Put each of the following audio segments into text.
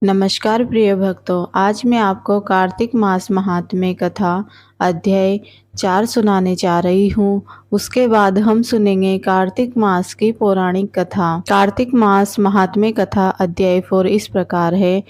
नमस्कार प्रिय भक्तों, आज मैं आपको कार्तिक मास महात्म्य कथा अध्याय 4 सुनाने जा रही हूँ। उसके बाद हम सुनेंगे कार्तिक मास की पौराणिक कथा। कार्तिक मास महात्म्य कथा अध्याय 4 इस प्रकार है।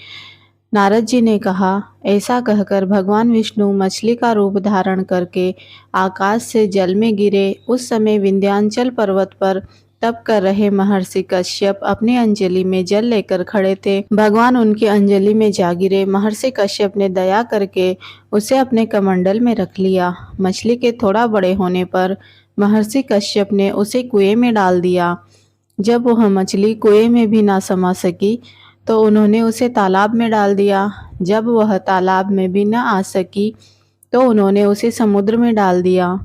नारद जी ने कहा, ऐसा कहकर भगवान विष्णु मछली का रूप धारण करके आकाश से जल में गिरे। उस समय विंध्याचल पर्वत पर तप कर रहे महर्षि कश्यप अपनी अंजलि में जल लेकर खड़े थे। भगवान उनकी अंजलि में जा गिरे। महर्षि कश्यप ने दया करके उसे अपने कमंडल में रख लिया। मछली के थोड़ा बड़े होने पर महर्षि कश्यप ने उसे कुएं में डाल दिया। जब वह मछली कुएं में भी ना समा सकी तो उन्होंने उसे तालाब में डाल दिया। जब वह तालाब में भी न आ सकी तो उन्होंने उसे समुद्र में डाल दिया।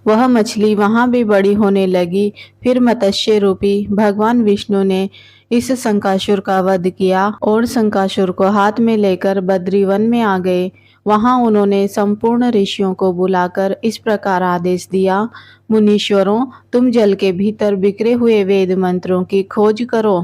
वह मछली वहां भी बड़ी होने लगी। फिर मत्स्य रूपी भगवान विष्णु ने इस शंकासुर का वध किया और शंकासुर को हाथ में लेकर बद्रीवन में आ गए। वहां उन्होंने संपूर्ण ऋषियों को बुलाकर इस प्रकार आदेश दिया, मुनीश्वरों, तुम जल के भीतर बिखरे हुए वेद मंत्रों की खोज करो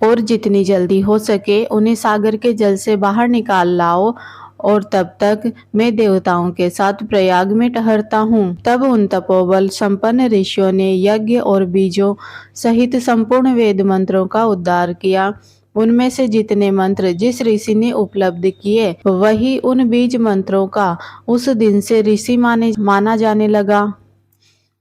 और जितनी जल्दी हो सके उन्हें सागर के जल से बाहर निकाल लाओ, और तब तक मैं देवताओं के साथ प्रयाग में ठहरता हूँ। तब उन तपोबल संपन्न ऋषियों ने यज्ञ और बीजों सहित संपूर्ण वेद मंत्रों का उद्धार किया। उनमें से जितने मंत्र जिस ऋषि ने उपलब्ध किए, वही उन बीज मंत्रों का उस दिन से ऋषि माना जाने लगा।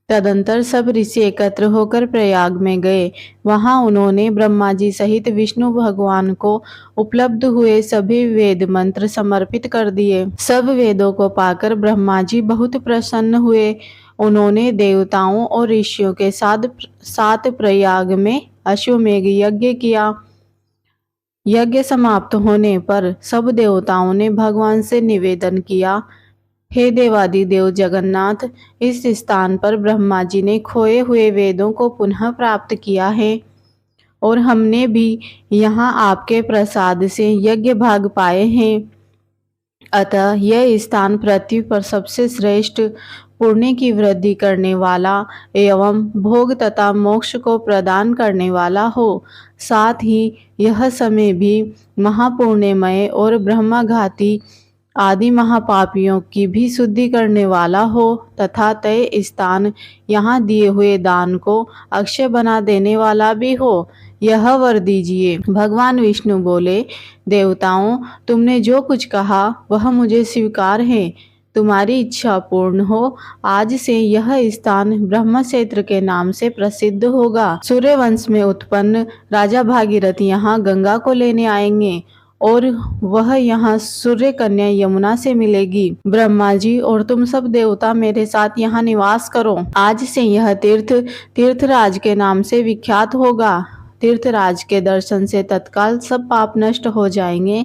तदंतर सब ऋषि एकत्र होकर प्रयाग में गए। वहां उन्होंने ब्रह्मा जी सहित विष्णु भगवान को उपलब्ध हुए सभी वेद मंत्र समर्पित कर दिए। सब वेदों को पाकर ब्रह्मा जी बहुत प्रसन्न हुए। उन्होंने देवताओं और ऋषियों के साथ प्रयाग में अश्वमेघ यज्ञ किया। यज्ञ समाप्त होने पर सब देवताओं ने भगवान से निवेदन किया, हे देवादिदेव जगन्नाथ, इस स्थान पर ब्रह्मा जी ने खोए हुए वेदों को पुनः प्राप्त किया है और हमने भी यहाँ आपके प्रसाद से यज्ञ भाग पाए हैं। अतः यह स्थान पृथ्वी पर सबसे श्रेष्ठ, पुण्य की वृद्धि करने वाला एवं भोग तथा मोक्ष को प्रदान करने वाला हो। साथ ही यह समय भी महापुण्यमय और ब्रह्मघाती आदि महापापियों की भी शुद्धि करने वाला हो, तथा तय स्थान यहाँ दिए हुए दान को अक्षय बना देने वाला भी हो, यह वर दीजिए। भगवान विष्णु बोले, देवताओं, तुमने जो कुछ कहा वह मुझे स्वीकार है। तुम्हारी इच्छा पूर्ण हो। आज से यह स्थान ब्रह्म क्षेत्र के नाम से प्रसिद्ध होगा। सूर्यवंश में उत्पन्न राजा भागीरथ यहाँ गंगा को लेने आएंगे और वह यहाँ सूर्य कन्या यमुना से मिलेगी। ब्रह्मा जी और तुम सब देवता मेरे साथ यहाँ निवास करो। आज से यह तीर्थराज के नाम से विख्यात होगा। तीर्थराज के दर्शन से तत्काल सब पाप नष्ट हो जाएंगे।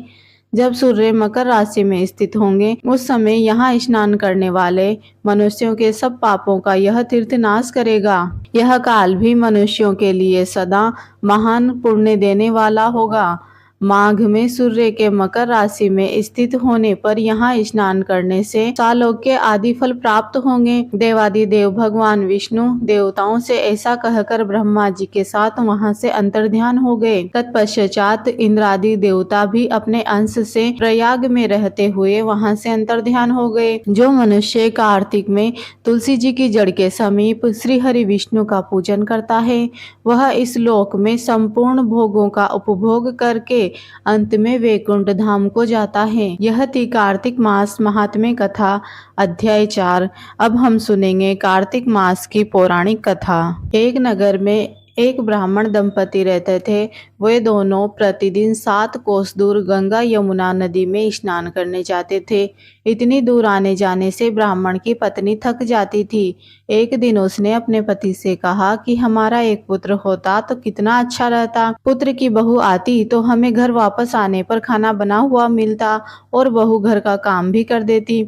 जब सूर्य मकर राशि में स्थित होंगे, उस समय यहाँ स्नान करने वाले मनुष्यों के सब पापों का यह तीर्थ नाश करेगा। यह काल भी मनुष्यों के लिए सदा महान पुण्य देने वाला होगा। माघ में सूर्य के मकर राशि में स्थित होने पर यहाँ स्नान करने से सालोक्य आदि फल प्राप्त होंगे। देवादिदेव भगवान विष्णु देवताओं से ऐसा कहकर ब्रह्मा जी के साथ वहां से अंतर्ध्यान हो गए। तत्पश्चात इंद्रादि देवता भी अपने अंश से प्रयाग में रहते हुए वहां से अंतर्ध्यान हो गए। जो मनुष्य कार्तिक में तुलसी जी की जड़ के समीप श्री हरि विष्णु का पूजन करता है, वह इस लोक में संपूर्ण भोगों का उपभोग करके अंत में वैकुंठ धाम को जाता है। यह थी कार्तिक मास महात्म्य कथा अध्याय 4। अब हम सुनेंगे कार्तिक मास की पौराणिक कथा। एक नगर में एक ब्राह्मण दंपति रहते थे। वे दोनों प्रतिदिन 7 कोस दूर गंगा यमुना नदी में स्नान करने जाते थे। इतनी दूर आने जाने से ब्राह्मण की पत्नी थक जाती थी। एक दिन उसने अपने पति से कहा कि हमारा एक पुत्र होता तो कितना अच्छा रहता। पुत्र की बहू आती तो हमें घर वापस आने पर खाना बना हुआ मिलता और बहू घर का काम भी कर देती।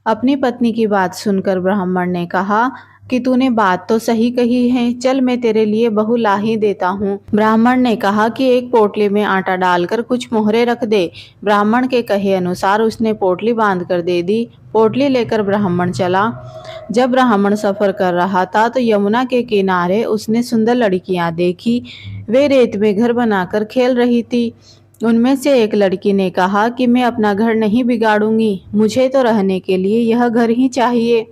अपनी पत्नी की बात सुनकर ब्राह्मण ने कहा, कि तूने बात तो सही कही है, चल मैं तेरे लिए बहू ला ही देता हूँ। ब्राह्मण ने कहा कि एक पोटली में आटा डालकर कुछ मोहरे रख दे। ब्राह्मण के कहे अनुसार उसने पोटली बांध कर दे दी। पोटली लेकर ब्राह्मण चला। जब ब्राह्मण सफर कर रहा था तो यमुना के किनारे उसने सुंदर लड़कियां देखी। वे रेत में घर बनाकर खेल रही थी। उनमें से एक लड़की ने कहा कि मैं अपना घर नहीं बिगाड़ूंगी, मुझे तो रहने के लिए यह घर ही चाहिए।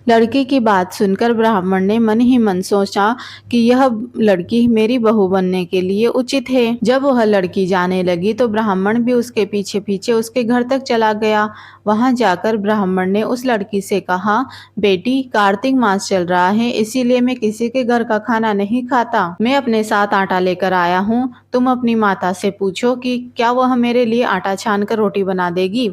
लड़की की बात सुनकर ब्राह्मण ने मन ही मन सोचा कि यह लड़की मेरी बहू बनने के लिए उचित है। जब वह लड़की जाने लगी तो ब्राह्मण भी उसके पीछे पीछे उसके घर तक चला गया। वहां जाकर ब्राह्मण ने उस लड़की से कहा, बेटी, कार्तिक मास चल रहा है, इसीलिए मैं किसी के घर का खाना नहीं खाता। मैं अपने साथ आटा लेकर आया हूँ। तुम अपनी माता से पूछो कि क्या वह मेरे लिए आटा छान कर रोटी बना देगी।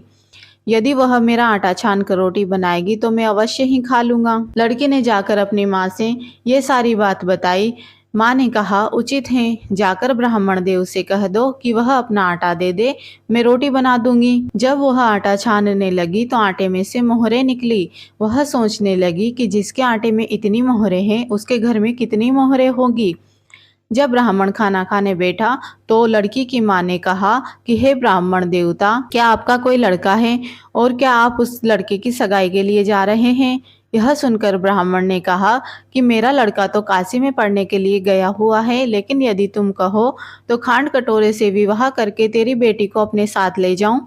यदि वह मेरा आटा छान कर रोटी बनाएगी तो मैं अवश्य ही खा लूंगा। लड़की ने जाकर अपनी माँ से ये सारी बात बताई। माँ ने कहा, उचित है, जाकर ब्राह्मण देव से कह दो कि वह अपना आटा दे दे, मैं रोटी बना दूंगी। जब वह आटा छानने लगी तो आटे में से मोहरें निकली। वह सोचने लगी कि जिसके आटे में इतनी मोहरें हैं उसके घर में कितनी मोहरें होगी। जब ब्राह्मण खाना खाने बैठा तो लड़की की माँ ने कहा कि हे ब्राह्मण देवता, क्या आपका कोई लड़का है और क्या आप उस लड़के की सगाई के लिए जा रहे हैं। यह सुनकर ब्राह्मण ने कहा कि मेरा लड़का तो काशी में पढ़ने के लिए गया हुआ है, लेकिन यदि तुम कहो तो खांड कटोरे से विवाह करके तेरी बेटी को अपने साथ ले जाऊं।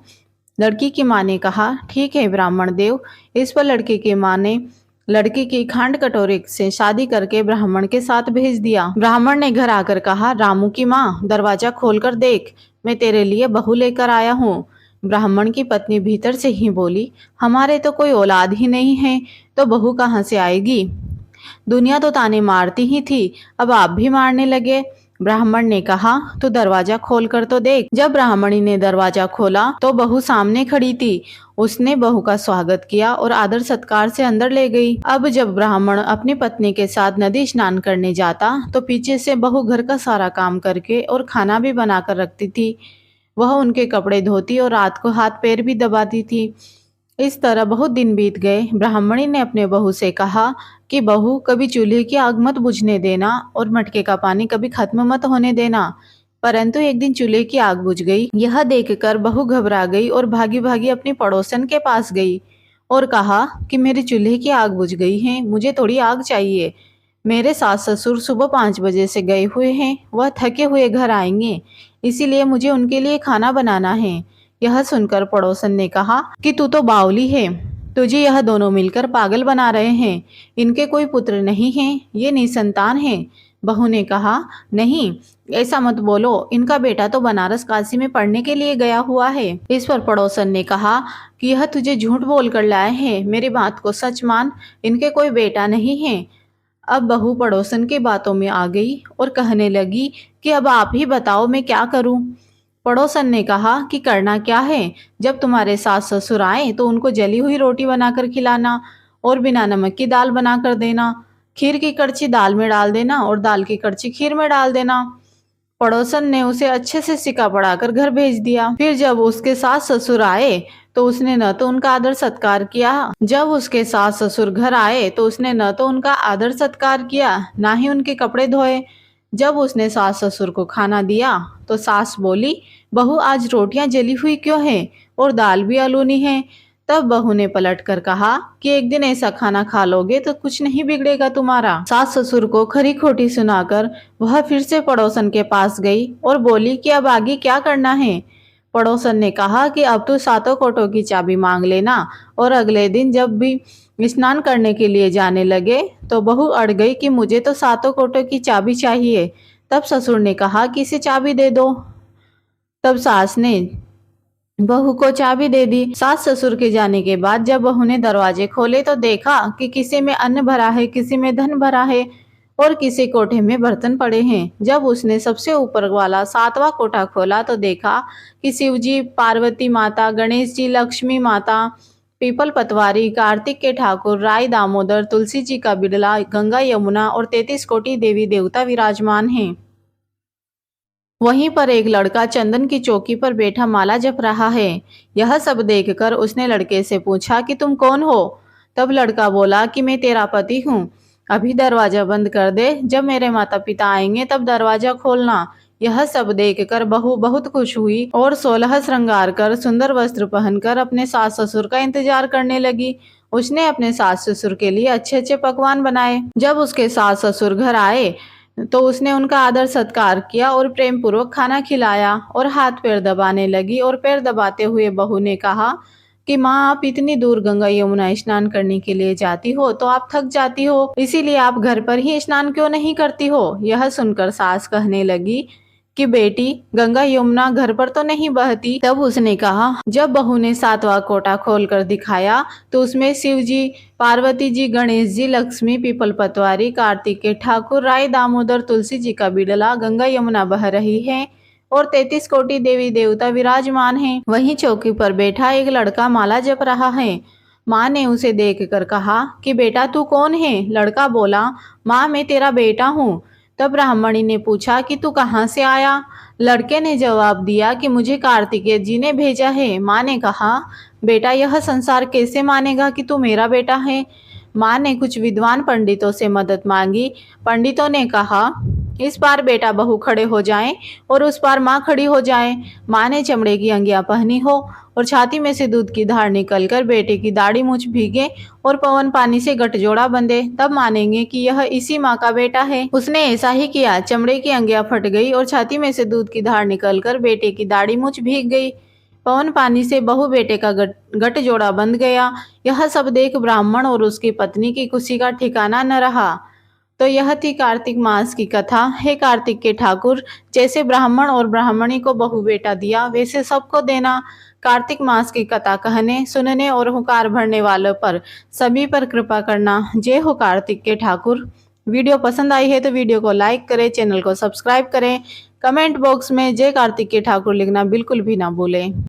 लड़की की माँ ने कहा, ठीक है ब्राह्मण देव। इस पर लड़की की माँ ने लड़की की खांड कटोरे से शादी करके ब्राह्मण के साथ भेज दिया। ब्राह्मण ने घर आकर कहा, रामू की माँ, दरवाजा खोलकर देख, मैं तेरे लिए बहू लेकर आया हूँ। ब्राह्मण की पत्नी भीतर से ही बोली, हमारे तो कोई औलाद ही नहीं है, तो बहू कहाँ से आएगी। दुनिया तो ताने मारती ही थी, अब आप भी मारने लगे। ब्राह्मण ने कहा, तो दरवाजा खोल कर तो देख। जब ब्राह्मणी ने दरवाजा खोला तो बहू सामने खड़ी थी। उसने बहू का स्वागत किया और आदर सत्कार से अंदर ले गई। अब जब ब्राह्मण अपनी पत्नी के साथ नदी स्नान करने जाता तो पीछे से बहू घर का सारा काम करके और खाना भी बनाकर रखती थी। वह उनके कपड़े धोती और रात को हाथ पैर भी दबाती थी। इस तरह बहुत दिन बीत गए। ब्राह्मणी ने अपने बहू से कहा कि बहू, कभी चूल्हे की आग मत बुझने देना और मटके का पानी कभी खत्म मत होने देना। परंतु एक दिन चूल्हे की आग बुझ गई। यह देखकर बहू घबरा गई और भागी भागी अपनी पड़ोसन के पास गई और कहा कि मेरे चूल्हे की आग बुझ गई है, मुझे थोड़ी आग चाहिए। मेरे सास ससुर सुबह 5 बजे से गए हुए हैं, वह थके हुए घर आएंगे, इसीलिए मुझे उनके लिए खाना बनाना है। यह सुनकर पड़ोसन ने कहा कि तू तो बावली है, तुझे यह दोनों मिलकर पागल बना रहे हैं। इनके कोई पुत्र नहीं हैं, ये निसंतान हैं। बहू ने कहा, नहीं, ऐसा मत बोलो, इनका बेटा तो बनारस काशी में पढ़ने के लिए गया हुआ है। इस पर पड़ोसन ने कहा कि यह तुझे झूठ बोल कर लाए हैं, मेरी बात को सच मान, इनके कोई बेटा नहीं है। अब बहू पड़ोसन की बातों में आ गई और कहने लगी कि अब आप ही बताओ, मैं क्या करूं। पड़ोसन ने कहा कि करना क्या है, जब तुम्हारे सास ससुर आए तो उनको जली हुई रोटी बनाकर खिलाना और बिना नमक की दाल बनाकर देना। खीर की कड़छी दाल में डाल देना और दाल की कड़छी खीर में डाल देना। पड़ोसन ने उसे अच्छे से सिक्का पढ़ाकर घर भेज दिया। फिर जब उसके सास ससुर आए तो उसने न तो उनका आदर सत्कार किया। जब उसके सास ससुर घर आए तो उसने न तो उनका आदर सत्कार किया, ना ही उनके कपड़े धोए। जब उसने सास ससुर को खाना दिया तो सास बोली, बहू, आज रोटियां जली हुई क्यों है और दाल भी आलूनी है। तब बहू ने पलट कर कहा कि एक दिन ऐसा खाना खा लोगे तो कुछ नहीं बिगड़ेगा तुम्हारा। सास ससुर को खरी खोटी सुनाकर वह फिर से पड़ोसन के पास गई और बोली कि अब आगे क्या करना है। पड़ोसन ने कहा कि अब तो सातों कोठों की चाबी मांग लेना और अगले दिन जब भी स्नान करने के लिए जाने लगे तो बहू अड़ गई कि मुझे तो सातों कोठों की चाबी चाहिए। तब ससुर ने कहा कि इसे चाबी दे दो। तब सास ने बहू को चाबी दे दी। सास ससुर के जाने के बाद जब बहू ने दरवाजे खोले तो देखा कि किसी में अन्न भरा है, किसी में धन भरा है और किसी कोठे में बर्तन पड़े हैं। जब उसने सबसे ऊपर वाला 7वां कोठा खोला तो देखा कि शिव जी, पार्वती माता, गणेश जी, लक्ष्मी माता, पीपल पतवारी, कार्तिक के ठाकुर, राय दामोदर, तुलसी जी का बिड़ला, गंगा यमुना और 33 कोटि देवी देवता विराजमान हैं। वहीं पर एक लड़का चंदन की चौकी पर बैठा माला जप रहा है। यह सब देखकर उसने लड़के से पूछा कि तुम कौन हो। तब लड़का बोला कि मैं तेरा पति हूँ, अभी दरवाजा बंद कर दे, जब मेरे माता पिता आएंगे तब दरवाजा खोलना। यह सब देखकर बहू बहुत खुश हुई और 16 श्रृंगार कर सुंदर वस्त्र पहनकर अपने सास ससुर का इंतजार करने लगी। उसने अपने सास ससुर के लिए अच्छे अच्छे पकवान बनाए। जब उसके सास ससुर घर आए तो उसने उनका आदर सत्कार किया और प्रेम पूर्वक खाना खिलाया और हाथ पैर दबाने लगी। और पैर दबाते हुए बहू ने कहा कि माँ, आप इतनी दूर गंगा यमुना स्नान करने के लिए जाती हो तो आप थक जाती हो, इसीलिए आप घर पर ही स्नान क्यों नहीं करती हो। यह सुनकर सास कहने लगी कि बेटी, गंगा यमुना घर पर तो नहीं बहती। तब उसने कहा, जब बहू ने 7वां कोटा खोलकर दिखाया तो उसमें शिव जी, पार्वती जी, गणेश जी, लक्ष्मी, पीपल पतवारी, कार्तिक के ठाकुर, राय, दामोदर, तुलसी जी का बिडला गंगा यमुना बह रही है और 33 कोटि देवी देवता विराजमान हैं। वहीं चौकी पर बैठा एक लड़का माला जप रहा है। माँ ने उसे देखकर कहा कि बेटा, तू कौन है? लड़का बोला, माँ, मैं तेरा बेटा हूँ। तब ब्राह्मणी ने पूछा कि तू कहाँ से आया? लड़के ने जवाब दिया कि मुझे कार्तिकेय जी ने भेजा है। माँ ने कहा, बेटा, यह संसार कैसे मानेगा कि तू मेरा बेटा है? माँ ने कुछ विद्वान पंडितों से मदद मांगी। पंडितों ने कहा, इस पार बेटा बहू खड़े हो जाएं और उस पार माँ खड़ी हो जाए। माँ ने चमड़े की अंगियां पहनी हो और छाती में से दूध की धार निकलकर बेटे की दाढ़ी मूछ भीगे और पवन पानी से गठजोड़ा बंधे, तब मानेंगे कि यह इसी माँ का बेटा है। उसने ऐसा ही किया। चमड़े की अंगियां फट गई और छाती में से दूध की धार निकलकर बेटे की दाढ़ी मूछ भीग गई। पवन पानी से बहू बेटे का गठजोड़ा बंध गया। यह सब देख ब्राह्मण और उसकी पत्नी की खुशी का ठिकाना न रहा। तो यह थी कार्तिक मास की कथा। हे कार्तिक के ठाकुर, जैसे ब्राह्मण और ब्राह्मणी को बहु बेटा दिया वैसे सबको देना। कार्तिक मास की कथा कहने, सुनने और हुकार भरने वालों पर सभी पर कृपा करना। जय हो कार्तिक के ठाकुर। वीडियो पसंद आई है तो वीडियो को लाइक करें, चैनल को सब्सक्राइब करें, कमेंट बॉक्स में जय कार्तिक के ठाकुर लिखना बिल्कुल भी ना भूलें।